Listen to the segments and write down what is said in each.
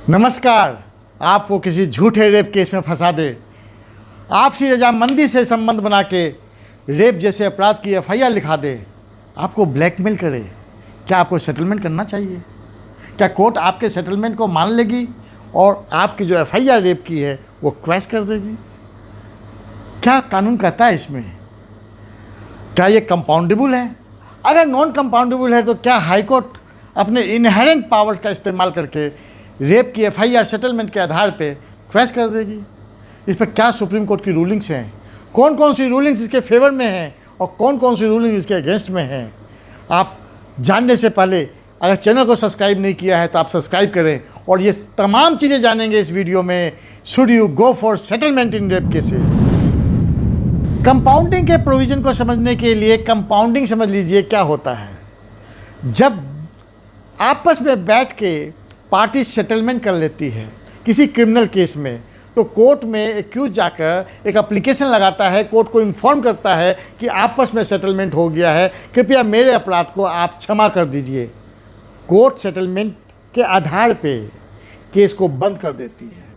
नमस्कार। आपको किसी झूठे रेप केस में फंसा दे, आपसी रजामंदी से संबंध बना के रेप जैसे अपराध की एफआईआर लिखा दे, आपको ब्लैकमेल करे, क्या आपको सेटलमेंट करना चाहिए? क्या कोर्ट आपके सेटलमेंट को मान लेगी और आपकी जो एफआईआर रेप की है वो क्वैश कर देगी? क्या कानून कहता है इसमें? क्या ये कंपाउंडेबल है? अगर नॉन कंपाउंडेबल है तो क्या हाई कोर्ट अपने इनहेरेंट पावर्स का इस्तेमाल करके रेप की एफआईआर सेटलमेंट के आधार पे क्वैश कर देगी? इस पर क्या सुप्रीम कोर्ट की रूलिंग्स हैं? कौन कौन सी रूलिंग्स इसके फेवर में हैं और कौन कौन सी रूलिंग इसके अगेंस्ट में हैं? आप जानने से पहले अगर चैनल को सब्सक्राइब नहीं किया है तो आप सब्सक्राइब करें और ये तमाम चीज़ें जानेंगे इस वीडियो में। Should you go for settlement in rape cases? Compounding के प्रोविज़न को समझने के लिए कंपाउंडिंग समझ लीजिए क्या होता है। जब आपस में बैठ के पार्टी सेटलमेंट कर लेती है किसी क्रिमिनल केस में, तो कोर्ट में एक्यूज जाकर एक एप्लीकेशन लगाता है, कोर्ट को इन्फॉर्म करता है कि आपस में सेटलमेंट हो गया है, कृपया मेरे अपराध को आप क्षमा कर दीजिए। कोर्ट सेटलमेंट के आधार पे केस को बंद कर देती है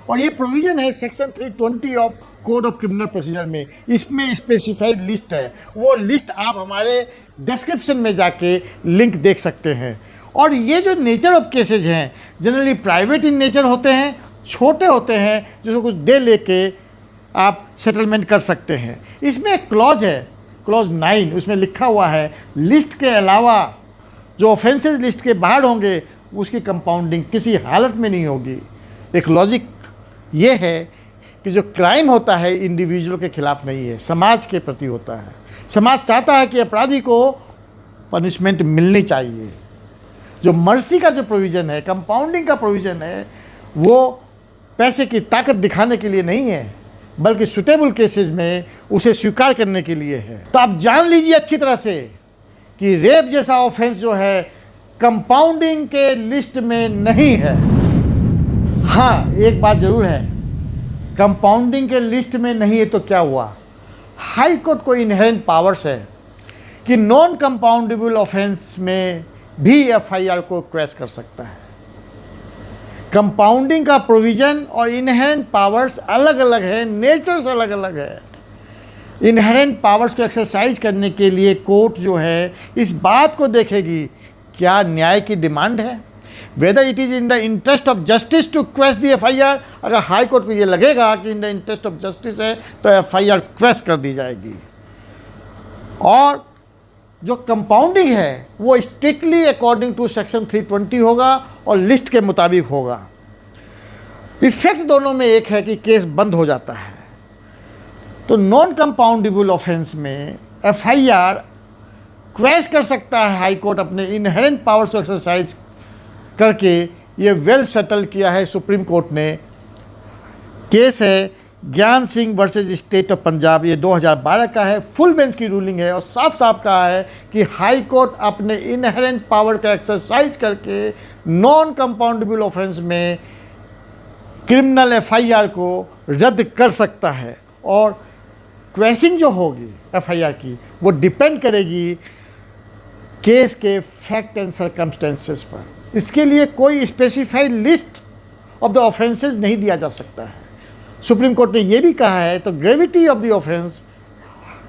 और ये प्रोविज़न है section 320 of code of criminal procedure में। इसमें स्पेसिफाइड लिस्ट है, वो लिस्ट आप हमारे डिस्क्रिप्शन में जाके लिंक देख सकते हैं। और ये जो नेचर ऑफ केसेज हैं जनरली प्राइवेट इन नेचर होते हैं, छोटे होते हैं, जिसको कुछ दे लेके आप सेटलमेंट कर सकते हैं। इसमें एक क्लॉज है, क्लॉज 9, उसमें लिखा हुआ है लिस्ट के अलावा जो ऑफेंसेस लिस्ट के बाहर होंगे उसकी कंपाउंडिंग किसी हालत में नहीं होगी। एक लॉजिक ये है कि जो क्राइम होता है इंडिविजुअल के खिलाफ नहीं है, समाज के प्रति होता है। समाज चाहता है कि अपराधी को पनिशमेंट मिलनी चाहिए। जो मर्सी का जो प्रोविज़न है, कंपाउंडिंग का प्रोविज़न है, वो पैसे की ताकत दिखाने के लिए नहीं है, बल्कि सुटेबल केसेस में उसे स्वीकार करने के लिए है। तो आप जान लीजिए अच्छी तरह से कि रेप जैसा ऑफेंस जो है कंपाउंडिंग के लिस्ट में नहीं है। हाँ, एक बात ज़रूर है, कंपाउंडिंग के लिस्ट में नहीं है तो क्या हुआ? हाई कोर्ट को इनहेरेंट पावर्स है कि नॉन कंपाउंडेबल ऑफेंस में भी एफआईआर को क्वैश कर सकता है। कंपाउंडिंग का प्रोविज़न और इनहेरेंट पावर्स अलग अलग है, नेचर्स अलग अलग है। इनहेरेंट पावर्स को एक्सरसाइज करने के लिए कोर्ट जो है इस बात को देखेगी क्या न्याय की डिमांड है, whether it is in the interest of justice to quash the FIR. अगर हाई कोर्ट को ये लगेगा कि in the interest of justice है तो एफआईआर क्वैश कर दी जाएगी। और जो कंपाउंडिंग है वो स्ट्रिक्टली अकॉर्डिंग टू सेक्शन 320 होगा और लिस्ट के मुताबिक होगा। इफेक्ट दोनों में एक है कि केस बंद हो जाता है। तो नॉन कंपाउंडेबल ऑफेंस में एफआईआर क्वैश कर सकता है हाई कोर्ट अपने इनहेरेंट पावर्स को एक्सरसाइज करके। ये वेल सेटल किया है सुप्रीम कोर्ट ने। केस है ज्ञान Singh versus state of Punjab, ये 2012 का है, फुल बेंच की रूलिंग है और साफ साफ कहा है कि हाई कोर्ट अपने इनहेरेंट पावर का एक्सरसाइज करके नॉन कंपाउंडेबल ऑफेंस में क्रिमिनल एफआईआर को रद्द कर सकता है। और क्वैशिंग जो होगी एफआईआर की वो डिपेंड करेगी केस के फैक्ट एंड सर्कमस्टेंसेस पर। इसके लिए कोई specified list of the offences नहीं दिया जा सकता है। सुप्रीम कोर्ट ने ये भी कहा है तो ग्रेविटी ऑफ द ऑफेंस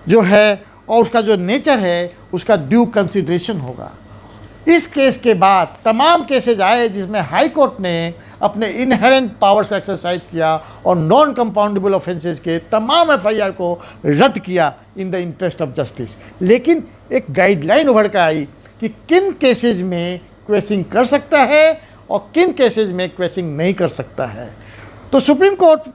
जो है और उसका जो नेचर है उसका ड्यू कंसिडरेशन होगा। इस केस के बाद तमाम केसेज आए जिसमें हाई कोर्ट ने अपने इनहेरेंट पावर्स का एक्सरसाइज किया और नॉन कंपाउंडेबल ऑफेंसेस के तमाम एफआईआर को रद्द किया इन द इंटरेस्ट ऑफ जस्टिस। लेकिन एक गाइडलाइन उभर कर आई कि किन केसेज में क्वैशिंग कर सकता है और किन केसेज में क्वैशिंग नहीं कर सकता है। तो सुप्रीम कोर्ट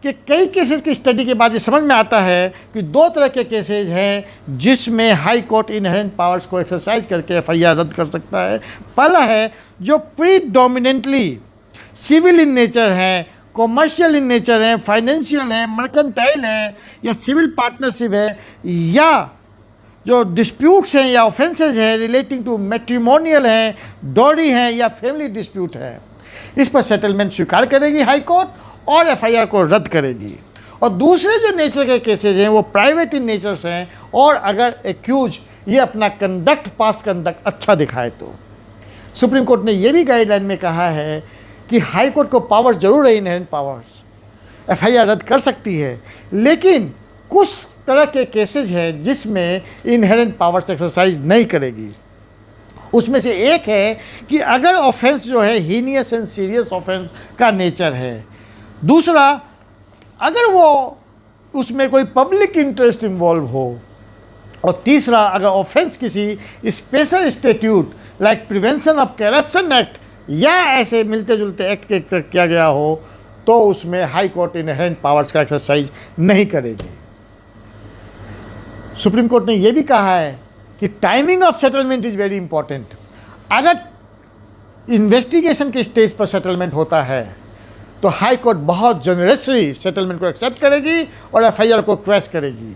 कि कई केसेस की स्टडी के बाद ये समझ में आता है कि दो तरह के केसेज हैं जिसमें हाई कोर्ट इनहेरेंट पावर्स को एक्सरसाइज करके एफआईआर रद्द कर सकता है। पहला है जो प्रीडोमिनेंटली सिविल इन नेचर हैं, कॉमर्शियल इन नेचर हैं, फाइनेंशियल है, मर्केंटाइल है या सिविल पार्टनरशिप है, या जो डिस्प्यूट्स हैं या ऑफेंसेज हैं रिलेटिंग टू मैट्रिमोनियल हैं, डॉरी हैं या फैमिली डिस्प्यूट है। इस पर सेटलमेंट स्वीकार करेगी हाई कोर्ट और एफआईआर को रद्द करेगी। और दूसरे जो नेचर के केसेज हैं वो प्राइवेट इन नेचर्स हैं और अगर एक्यूज ये अपना कंडक्ट पास कंडक्ट अच्छा दिखाए तो। सुप्रीम कोर्ट ने ये भी गाइडलाइन में कहा है कि हाई कोर्ट को पावर्स जरूर है, इनहेरेंट पावर्स, एफआईआर रद्द कर सकती है, लेकिन कुछ तरह के केसेस हैं जिसमें इनहेरेंट पावर्स एक्सरसाइज नहीं करेगी। उसमें से एक है कि अगर ऑफेंस जो है हीनियस एंड सीरियस ऑफेंस का नेचर है। दूसरा, अगर वो उसमें कोई पब्लिक इंटरेस्ट इन्वॉल्व हो। और तीसरा, अगर ऑफेंस किसी special statute like prevention of corruption act या ऐसे मिलते जुलते एक्ट के तहत किया गया हो, तो उसमें हाई कोर्ट इनहेरेंट पावर्स का एक्सरसाइज नहीं करेगी। सुप्रीम कोर्ट ने यह भी कहा है कि timing of settlement is very important. अगर इन्वेस्टिगेशन के स्टेज पर सेटलमेंट होता है तो हाई कोर्ट बहुत जनरसली सेटलमेंट को एक्सेप्ट करेगी और एफआईआर को क्वेश करेगी।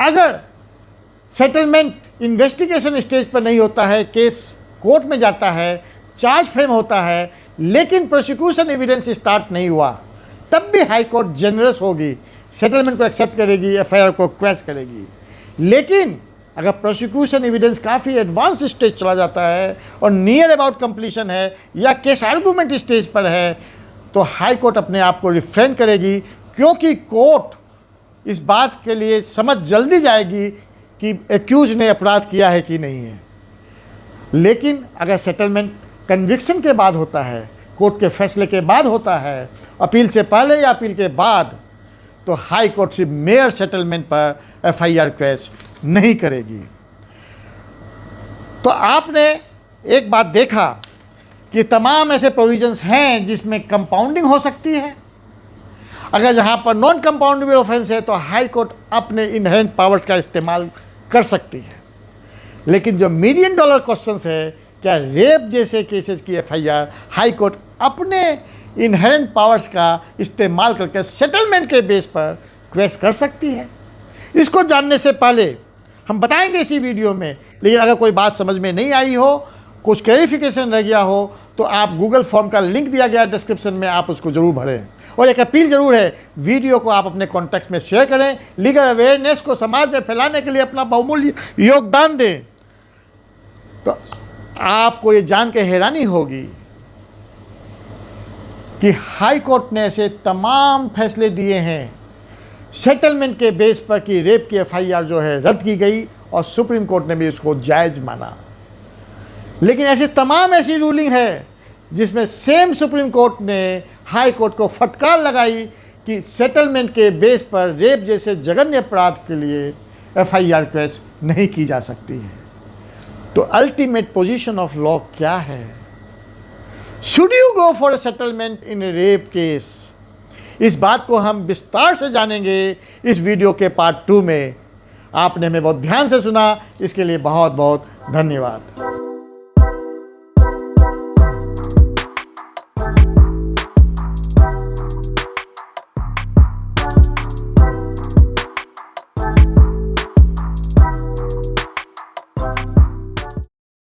अगर सेटलमेंट इन्वेस्टिगेशन स्टेज पर नहीं होता है, केस कोर्ट में जाता है, चार्ज फ्रेम होता है, लेकिन प्रोसिक्यूशन एविडेंस स्टार्ट नहीं हुआ, तब भी हाई कोर्ट जनरस होगी, सेटलमेंट को एक्सेप्ट करेगी, एफआईआर को क्वेश करेगी। लेकिन अगर प्रोसिक्यूशन एविडेंस काफ़ी एडवांस स्टेज चला जाता है और नियर अबाउट कंप्लीशन है या केस आर्गूमेंट स्टेज पर है, तो हाई कोर्ट अपने आप को रिफ्रेन करेगी, क्योंकि कोर्ट इस बात के लिए समझ जल्दी जाएगी कि एक्यूज ने अपराध किया है कि नहीं है। लेकिन अगर सेटलमेंट कन्विक्शन के बाद होता है, कोर्ट के फैसले के बाद होता है, अपील से पहले या अपील के बाद, तो हाई कोर्ट सिर्फ मेयर सेटलमेंट पर एफआईआर क्वेश नहीं करेगी। तो आपने एक बात देखा कि तमाम ऐसे प्रोविजंस हैं जिसमें कंपाउंडिंग हो सकती है। अगर जहां पर नॉन कंपाउंडेबल ऑफेंस है तो हाई कोर्ट अपने इनहेरेंट पावर्स का इस्तेमाल कर सकती है। लेकिन जो मिलियन डॉलर क्वेश्चंस है, क्या रेप जैसे केसेस की एफआईआर हाई कोर्ट अपने इनहेरेंट पावर्स का इस्तेमाल करके सेटलमेंट के बेस पर क्वेश कर सकती है? इसको जानने से पहले हम बताएंगे इसी वीडियो में, लेकिन अगर कोई बात समझ में नहीं आई हो, कुछ क्लैरिफिकेशन रह गया हो, तो आप गूगल फॉर्म का लिंक दिया गया डिस्क्रिप्शन में, आप उसको ज़रूर भरें। और एक अपील ज़रूर है, वीडियो को आप अपने कॉन्टैक्ट में शेयर करें, लीगल अवेयरनेस को समाज में फैलाने के लिए अपना बहुमूल्य योगदान दें। तो आपको ये जान के हैरानी होगी कि हाई कोर्ट ने ऐसे तमाम फैसले दिए हैं सेटलमेंट के बेस पर कि रेप की एफआईआर जो है रद्द की गई, और सुप्रीम कोर्ट ने भी उसको जायज़ माना। लेकिन ऐसी तमाम ऐसी रूलिंग है जिसमें सेम सुप्रीम कोर्ट ने हाई कोर्ट को फटकार लगाई कि सेटलमेंट के बेस पर रेप जैसे जघन्य अपराध के लिए एफआईआर क्वेश नहीं की जा सकती है। तो अल्टीमेट पोजीशन ऑफ लॉ क्या है? Should you go for a settlement in A rape case? इस बात को हम विस्तार से जानेंगे इस वीडियो के पार्ट 2 में। आपने हमें बहुत ध्यान से सुना, इसके लिए बहुत बहुत धन्यवाद।